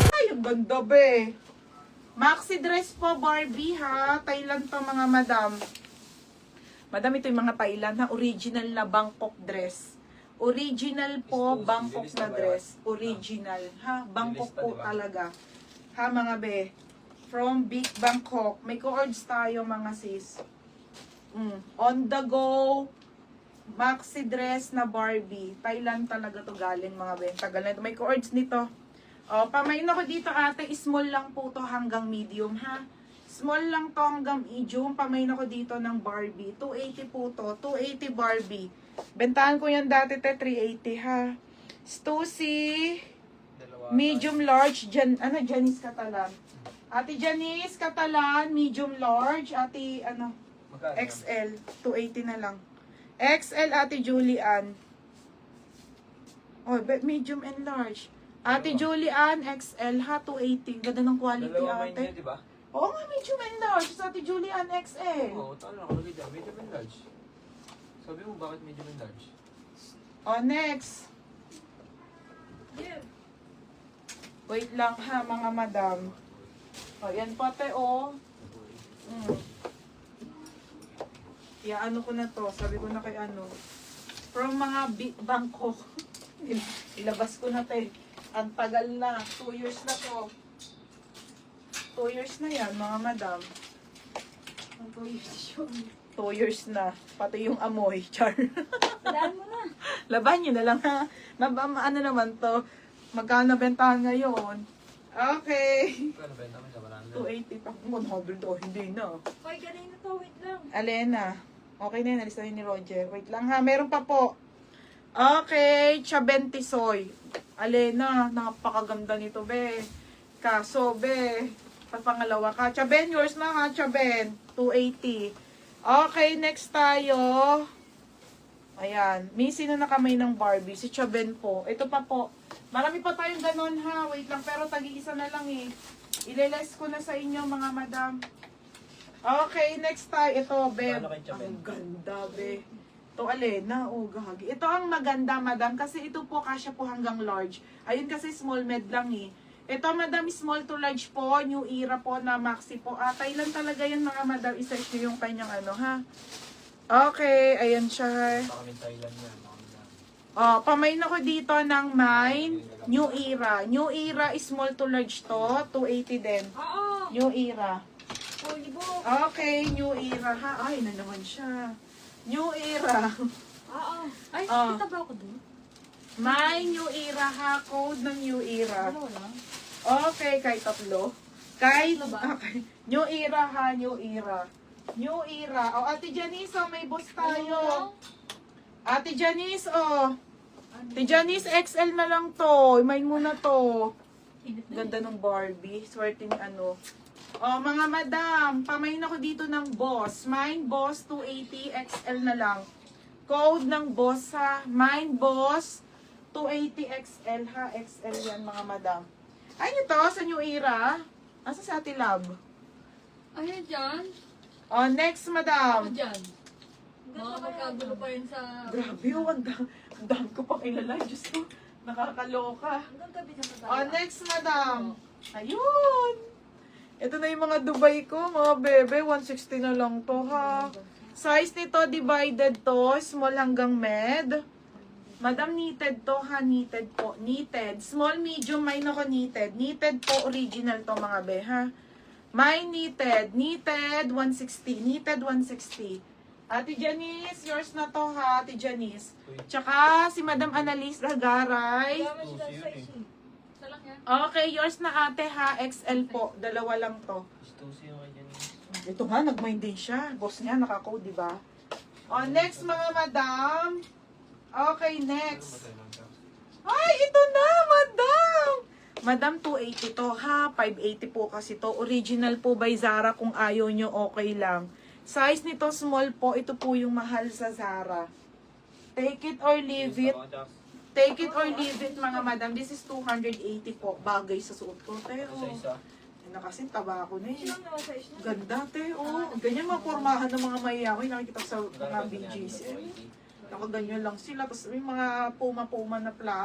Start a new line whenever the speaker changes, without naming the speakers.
Ay, ang ganda be. Maxi dress po, Barbie ha. Thailand to mga madam. Madam, ito yung mga Thailand ha. Original na Bangkok dress. Original po, Bangkok na dress. Original ha. Bangkok po talaga. Ha mga be. From Big Bangkok. May cords tayo mga sis. On the go. Maxi dress na Barbie. Thailand talaga to galing mga be. Tagal na ito. May cords nito. O, pamain ako dito ate, small lang po to hanggang medium ha. Small lang to hanggang medium. Pamain ako dito ng Barbie. 280 po to. 280 Barbie. Bentahan ko yan dati te, 380 ha. Stussy. Medium large. Janice Catalan. Ate Janice Catalan, medium large. Ate, XL. 280 na lang. XL, Ate Julian. Oh, medium and large. Ate Julian, XL ha, 280. Ganda ng quality
Dalawa
ate.
niya, di ba?
Oo nga, medium and large. Sa Ate Julian, XL.
Oo, talo nakalagay dyan. Medium and large. Sabi mo, bakit medium and large?
Oh, next. Wait lang ha, mga madam. Oh, yan pate, oh. Ano ko na to. Sabi ko na kay ano. From mga Bangkok. Ilabas ko na tayo. Ang tagal na. 2 years na to. 2 years na yan, mga madam. 2 years yun. 2 years na. Pati yung amoy. Char.
Laban mo na.
Laban nyo na lang ha. Ano naman to. Magkano bentahan ngayon? Okay.
Kano ba naman sa barangay?
280 pa. 100 oh, hindi na.
Hoy, galing na to. Wait lang.
Alena. Okay na yun. Alis na yun ni Roger. Wait lang ha. Meron pa po. Okay. Chabentisoy. Alena. Napakaganda nito, be. Kaso, be. Pangalawa ka. Chaben, yours na ha. Chaben. 280. Okay. Next tayo. Ayan. May sino na kamay ng Barbie? Si Chaben po. Ito pa po. Marami pa tayong ganon ha. Wait lang. Pero tagi-isa na lang eh. Ileless ko na sa inyo mga madam. Okay, next tayo. Ito, be.
Paano kay Chaben?
Ang ganda, be. Ito, Alena. Oh, gagi. Ito ang maganda, madam. Kasi ito po, kasya po hanggang large. Ayun kasi small med lang eh. Ito, madam, small to large po. New era po na maxi po. Thailand talaga yan, mga madam. I-search nyo yung kanyang ano, ha. Okay, ayan siya.
Baka kami Thailand yan.
Oh, pamain ako dito ng mine. New era. New era, small to large to. 280 din.
Oo.
New era.
Holy bo.
Okay, new era ha. Ay, na naman siya. New era.
Oo. Ay,
Ah.
kita ba ako doon?
My new era ha. Code ng new era.
Ano lang?
Okay, kahit tatlo. Kahit,
Tatlo ba?
okay. New era ha, new era. New era. O, Ate Janice, oh, may boss tayo. Ate Janice, oh. Ate Janice, XL na lang to. May muna to. Ganda ng Barbie. Swerte ni ano. Oh, mga madam, pamain ako dito ng boss. Mine boss 280 XL na lang. Code ng boss ha. Mine boss 280 XL ha. XL yan mga madam. Ay, ito sa New Era. Asa si Ate Love?
Ay, dyan.
Oh, next madam.
Ako dyan. Mga magkagulo pa yun sa...
Grabe, oh, ang dami ko pang ilalay. Diyos ko, nakakaloka.
Hanggang gabi na tayo.
Oh, next madam. Ayun. Ito na yung mga Dubai ko, mga bebe. 160 na lang to ha. Size nito, divided to. Small hanggang med. Madam, knitted to ha. Knitted po. Knitted. Small, medium, mine ako knitted. Knitted po, original to mga be ha. Mine knitted. Knitted, 160. Knitted, 160. Ate Janice, yours na to ha. Ate Janice. Tsaka si Madam Annalise Ragaray.
Kaya mo sila sa isi. Isa lang yan.
Okay, yours na ate ha. XL po. Dalawa lang to.
Stussy yung kay Janice.
Ito nga, nag-mind din siya. Boss niya, nakakode, di ba? O, next mga madam. Okay, next. Ay, ito na, madam! Madam, 280 to ha. 580 po kasi to. Original po by Zara. Kung ayaw nyo, okay lang. Size nito, small po. Ito po yung mahal sa Zara. Take it or leave it. Take it or leave it, mga madam. This is 280 po. Bagay sa suot ko. Pero,
Isa-isa.
na kasi taba ko na eh.
Sino naman sa isi?
Ganda, te. Oh, Ganyan mga pormahan ng mga mayayaman, nakikita ko sa mga BGs. Nakaganyan lang sila, tapos may mga puma-puma na pla.